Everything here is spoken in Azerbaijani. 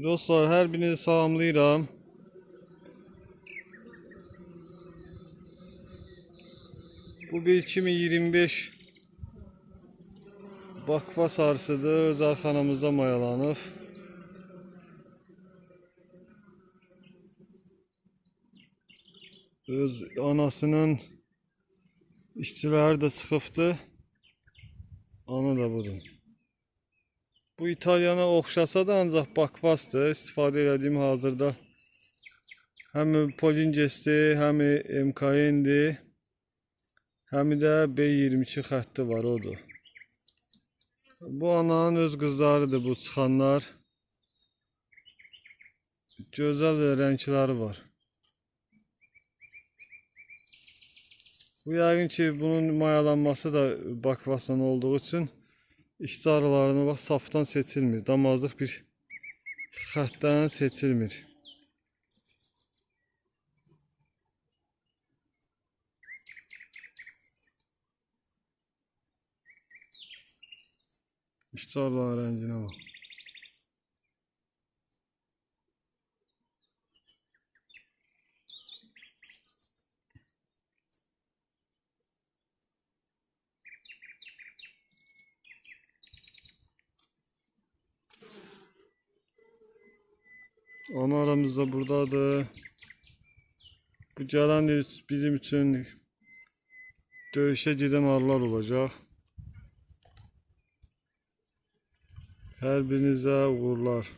Dostlar, hər birinizi salamlayıram. Bu bir 2025 bakva sarsıdır. Öz arxanamızda mayalanıb. Öz anasının işçiləri də çıxıbdı. Ana da budur. Bu İtalyana oxşasa da ancaq bakvasdır. İstifadə etdiyim hazırda həm Polinges'dir, həm MKN'dir, həm də B22 xətti var, odur. Bu ananın öz qızlarıdır bu çıxanlar. Gözəl rəngləri var. Bu yəqin ki bunun mayalanması da bakvasdan olduğu üçün işçi arılarını bax saftan seçilmir. Damazlıq bir xəttdən seçilmir. İşçi arıların rənginə bax. Ana aramızda buradadır. Bu gələn il bizim üçün döyüşə gedən arılar olacaq. Hər birinizə uğurlar.